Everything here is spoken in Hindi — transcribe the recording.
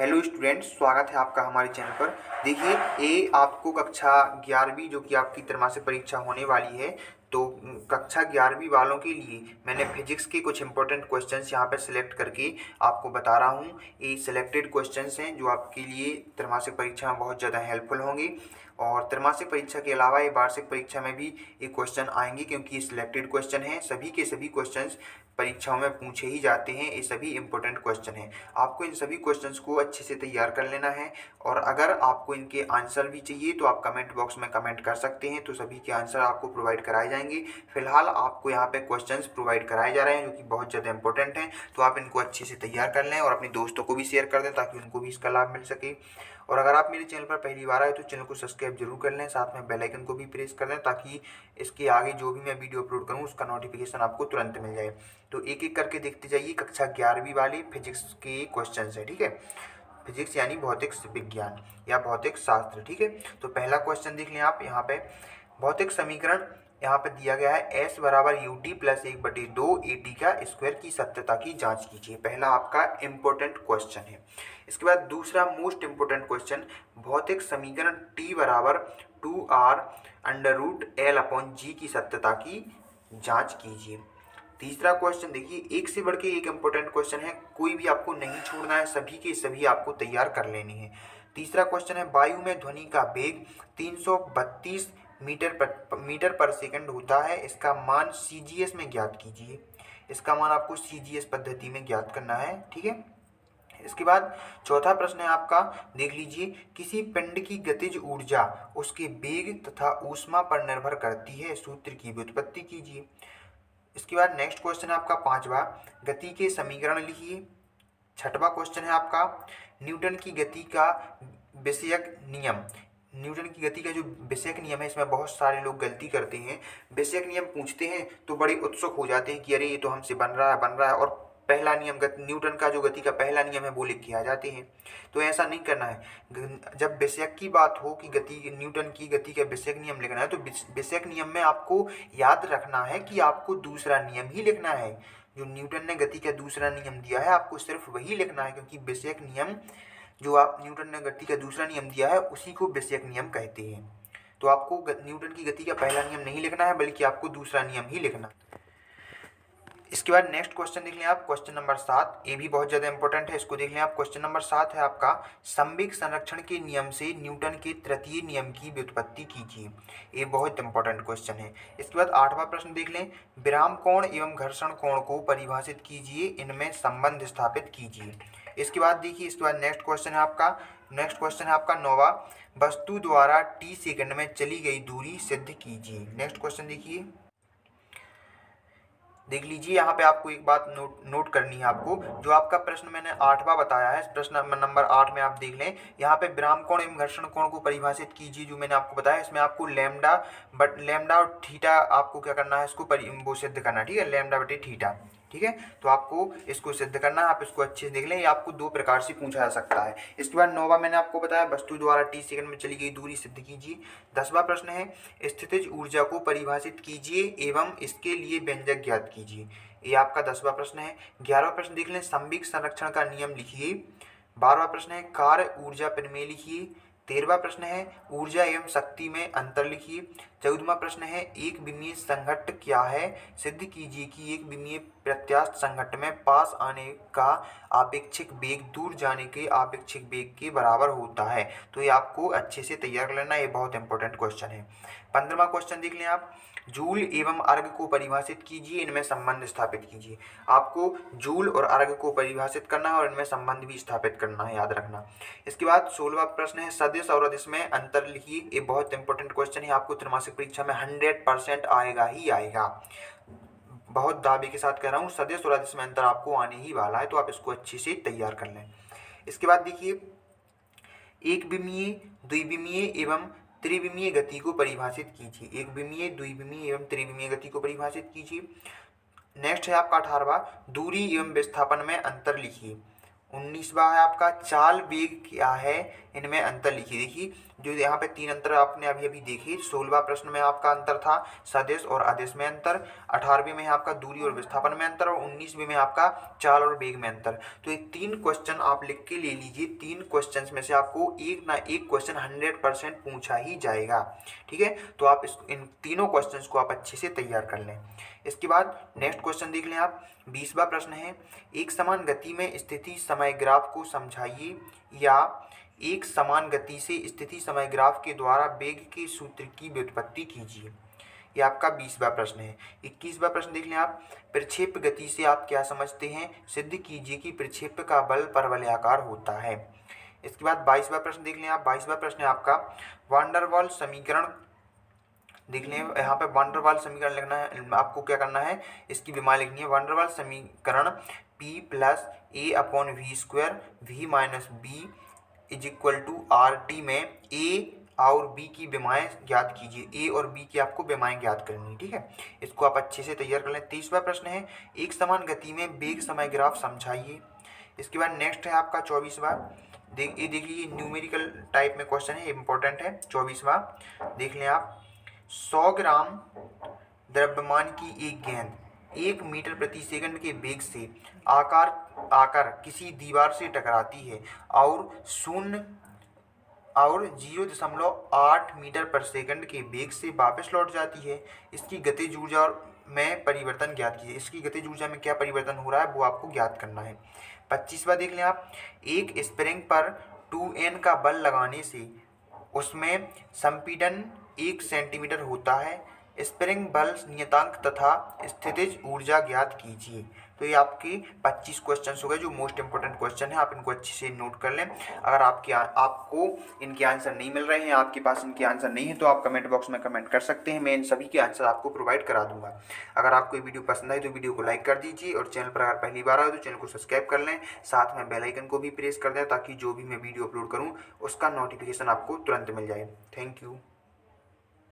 हेलो स्टूडेंट्स, स्वागत है आपका हमारे चैनल पर। देखिए, ये आपको कक्षा 11वीं जो कि आपकी त्रैमासिक परीक्षा होने वाली है, तो कक्षा 11वीं वालों के लिए मैंने फिजिक्स के कुछ इंपॉर्टेंट क्वेश्चंस यहाँ पे सिलेक्ट करके आपको बता रहा हूँ। ये सिलेक्टेड क्वेश्चंस हैं जो आपके लिए त्रैमासिक परीक्षा में बहुत ज़्यादा हेल्पफुल होंगे। और त्रैमासिक परीक्षा के अलावा ये वार्षिक परीक्षा में भी ये क्वेश्चन आएंगे, क्योंकि ये सिलेक्टेड क्वेश्चन हैं। सभी के सभी क्वेश्चंस परीक्षाओं में पूछे ही जाते हैं। ये सभी इंपॉर्टेंट क्वेश्चन हैं। आपको इन सभी क्वेश्चंस को अच्छे से तैयार कर लेना है। और अगर आपको इनके आंसर भी चाहिए तो आप कमेंट बॉक्स में कमेंट कर सकते हैं, तो सभी के आंसर आपको प्रोवाइड कराए जाएंगे। फिलहाल आपको यहाँ पे क्वेश्चंस प्रोवाइड कराए जा रहे हैं जो कि बहुत ज़्यादा इंपॉर्टेंट हैं, तो आप इनको अच्छे से तैयार कर लें और अपने दोस्तों को भी शेयर कर दें ताकि उनको भी इसका लाभ मिल सके। और अगर आप मेरे चैनल पर पहली बार आए तो चैनल को सब्सक्राइब जरूर कर लें, साथ में बेल आइकन को भी प्रेस कर दें ताकि इसके आगे जो भी मैं वीडियो अपलोड करूँ उसका नोटिफिकेशन आपको तुरंत मिल जाए। तो एक एक करके देखते जाइए। कक्षा 11वीं वाले फिजिक्स के क्वेश्चन है, ठीक है। फिजिक्स यानी भौतिक विज्ञान या भौतिक शास्त्र, ठीक है। तो पहला क्वेश्चन देख लें आप यहाँ पे। भौतिक समीकरण यहाँ पे दिया गया है S बराबर U T plus 1/2 A T का स्क्वायर की सत्यता की जांच कीजिए। पहला आपका इम्पोर्टेंट क्वेश्चन है। इसके बाद दूसरा मोस्ट इम्पोर्टेंट क्वेश्चन, भौतिक समीकरण T बराबर 2r under root L upon G की सत्यता की जांच कीजिए। तीसरा क्वेश्चन देखिए, एक से बढ़ के एक इम्पोर्टेंट क्वेश्चन है, कोई भी आपको नहीं छोड़ना है, सभी के सभी आपको तैयार कर लेनी है। तीसरा क्वेश्चन है, वायु में ध्वनि का वेग 332 मीटर पर सेकंड होता है, इसका मान सीजीएस में ज्ञात कीजिए। इसका मान आपको सीजीएस पद्धति में ज्ञात करना है, ठीक है। इसके बाद चौथा प्रश्न है आपका, देख लीजिए। किसी पिंड की गतिज ऊर्जा उसके वेग तथा ऊष्मा पर निर्भर करती है, सूत्र की व्युत्पत्ति कीजिए। इसके बाद नेक्स्ट क्वेश्चन है आपका पांचवा, गति के समीकरण लिखिए। छठवां क्वेश्चन है आपका, न्यूटन की गति का विषयक नियम। न्यूटन की गति का जो विषयक नियम है, इसमें बहुत सारे लोग गलती करते हैं। विषयक नियम पूछते हैं तो बड़े उत्सुक हो जाते हैं कि अरे ये तो हमसे बन रहा है, और पहला नियम न्यूटन का जो गति का पहला नियम है वो लिख के आ जाते हैं। तो ऐसा नहीं करना है। जब विषयक की बात हो कि गति, न्यूटन की गति का विषयक नियम लिखना है, तो विषयक नियम में आपको याद रखना है कि आपको दूसरा नियम ही लिखना है। जो न्यूटन ने गति का दूसरा नियम दिया है आपको सिर्फ वही लिखना है, क्योंकि विषयक नियम जो आप न्यूटन ने गति का दूसरा नियम दिया है उसी को विषयक नियम कहते हैं। तो आपको न्यूटन की गति का पहला नियम नहीं लिखना है, बल्कि आपको दूसरा नियम ही लिखना है। इसके बाद नेक्स्ट क्वेश्चन देख लें आप, क्वेश्चन नंबर 7। ये भी बहुत ज़्यादा इंपॉर्टेंट है, इसको देख लें आप। क्वेश्चन नंबर 7 है आपका, संवेग संरक्षण के नियम से न्यूटन के तृतीय नियम की व्युत्पत्ति कीजिए। ये बहुत इंपॉर्टेंट क्वेश्चन है। इसके बाद 8वां प्रश्न देख लें, विराम कोण एवं घर्षण कोण को परिभाषित कीजिए, इनमें संबंध स्थापित कीजिए। इसके बाद देखिए, इसके बाद नेक्स्ट क्वेश्चन है आपका 9वां, वस्तु द्वारा t सेकंड में चली गई दूरी सिद्ध कीजिए। नेक्स्ट क्वेश्चन देखिए, देख लीजिए। यहाँ पे आपको एक बात नोट करनी है आपको, जो आपका प्रश्न मैंने 8वां बताया है, प्रश्न नंबर 8 में आप देख लें, यहाँ पे विराम कोण एवं घर्षण कोण को परिभाषित कीजिए जो मैंने आपको बताया। इसमें आपको लैम्डा और थीटा आपको क्या करना है, इसको वो सिद्ध करना है, ठीक है। लैम्डा बटे थीटा, ठीक है। तो आपको इसको सिद्ध करना है। आप इसको अच्छे से देख लें, ये आपको दो प्रकार से पूछा जा सकता है। इसके बाद 9वां मैंने आपको बताया, वस्तु द्वारा t सेकंड में चली गई दूरी सिद्ध कीजिए। 10वां प्रश्न है, स्थितिज ऊर्जा को परिभाषित कीजिए एवं इसके लिए व्यंजक ज्ञात कीजिए। ये आपका 10वां प्रश्न है। 11वां प्रश्न देख लें, संवेग संरक्षण का नियम लिखिए। 12वां प्रश्न है, कार्य ऊर्जा प्रमेय लिखिए। 13वां प्रश्न है, ऊर्जा एवं शक्ति में अंतर लिखिए। 14वां प्रश्न है, एक विमीय संघट्ट क्या है, सिद्ध कीजिए कि एक विमीय प्रत्यास्थ संघट्ट में पास आने का आपेक्षिक वेग दूर जाने के आपेक्षिक वेग के बराबर होता है। तो ये आपको अच्छे से तैयार कर लेना, ये बहुत इंपॉर्टेंट क्वेश्चन है। 15वां क्वेश्चन देख लें आप, जूल एवं अर्ग को परिभाषित कीजिए, इनमें संबंध स्थापित कीजिए। आपको जूल और अर्ग को परिभाषित करना है और इनमें संबंध भी स्थापित करना है, याद रखना। इसके बाद 16वां प्रश्न है, सदिश और अदिश में अंतर लिखिए। ये बहुत इंपॉर्टेंट क्वेश्चन है, आपको त्रैमासिक परीक्षा में 100% आएगा ही आएगा। बहुत दावे के साथ कह रहा हूँ, सदिश और अदिश में अंतर आपको आने ही वाला है, तो आप इसको अच्छे से तैयार कर लें। इसके बाद देखिए, एक विमीय, द्विविमीय एवं त्रिविमीय गति को परिभाषित कीजिए। एक विमीय, द्विविमीय एवं त्रिविमीय गति को परिभाषित कीजिए। नेक्स्ट है आपका 18वां, दूरी एवं विस्थापन में अंतर लिखिए। 19वां है आपका चाल वेग क्या है, इनमें अंतर लिखिए। देखिए जो यहाँ पे 3 अंतर आपने अभी अभी देखे। 16वां प्रश्न में आपका अंतर था सदिश और अदिश में अंतर, 18वें में आपका दूरी और विस्थापन में अंतर, और 19वें में आपका चाल और वेग में अंतर। तो ये 3 क्वेश्चन आप लिख के ले लीजिए। 3 क्वेश्चन में से आपको एक ना एक क्वेश्चन 100% पूछा ही जाएगा। ठीक है, तो आप इन तीनों क्वेश्चन को आप अच्छे से तैयार कर लें। इसके बाद नेक्स्ट क्वेश्चन देख लें आप। 20वां प्रश्न है, एक समान गति में स्थिति समय ग्राफ को समझाइए, या एक समान गति से स्थिति समय ग्राफ के द्वारा वेग के सूत्र की व्युत्पत्ति कीजिए। ये आपका 20वां प्रश्न है। 21वां प्रश्न देख लें आप। प्रक्षेप गति से आप क्या समझते हैं, सिद्ध कीजिए कि प्रक्षेप का बल परवलयाकार होता है। इसके बाद 22वां प्रश्न देख लें आप। 22वां प्रश्न है आपका वान डेर वाल्स समीकरण देख लें। यहाँ पे वान डेर वाल्स समीकरण लिखना है आपको। क्या करना है, इसकी विमा लिखनी है। वान डेर वाल्स समीकरण P plus a upon V square V minus b is equal to R T में ए और बी की विमाएँ ज्ञात कीजिए। ए और बी की आपको विमाएँ ज्ञात करनी। ठीक है, इसको आप अच्छे से तैयार कर लें। 23वां प्रश्न है, एक समान गति में वेग समय ग्राफ समझाइए। इसके बाद नेक्स्ट है आपका 24वां। देखिए न्यूमेरिकल टाइप में क्वेश्चन है, इंपॉर्टेंट है। 24वां देख लें आप। 100 ग्राम द्रव्यमान की एक गेंद 1 मीटर प्रति सेकंड के वेग से आकर किसी दीवार से टकराती है और 0.8 मीटर पर सेकंड के वेग से वापस लौट जाती है। इसकी गतिज ऊर्जा में परिवर्तन ज्ञात कीजिए। इसकी गतिज ऊर्जा में क्या परिवर्तन हो रहा है वो आपको ज्ञात करना है। 25वां देख लें आप। एक स्प्रिंग पर 2N का बल लगाने से उसमें संपीड़न 1 सेंटीमीटर होता है। स्प्रिंग बल नियतांक तथा स्थितिज ऊर्जा ज्ञात कीजिए। तो ये आपके 25 क्वेश्चन हो गए जो मोस्ट इंपोर्टेंट क्वेश्चन है। आप इनको अच्छे से नोट कर लें। अगर आपको इनके आंसर नहीं मिल रहे हैं, आपके पास इनके आंसर नहीं है, तो आप कमेंट बॉक्स में कमेंट कर सकते हैं। मैं इन सभी के आंसर आपको प्रोवाइड करा दूंगा। अगर आपको ये वीडियो पसंद आए तो वीडियो को लाइक कर दीजिए, और चैनल पर अगर पहली बार आए तो चैनल को सब्सक्राइब कर लें। साथ में बेल आइकन को भी प्रेस कर दें ताकि जो भी मैं वीडियो अपलोड करूँ उसका नोटिफिकेशन आपको तुरंत मिल जाए। Thank you.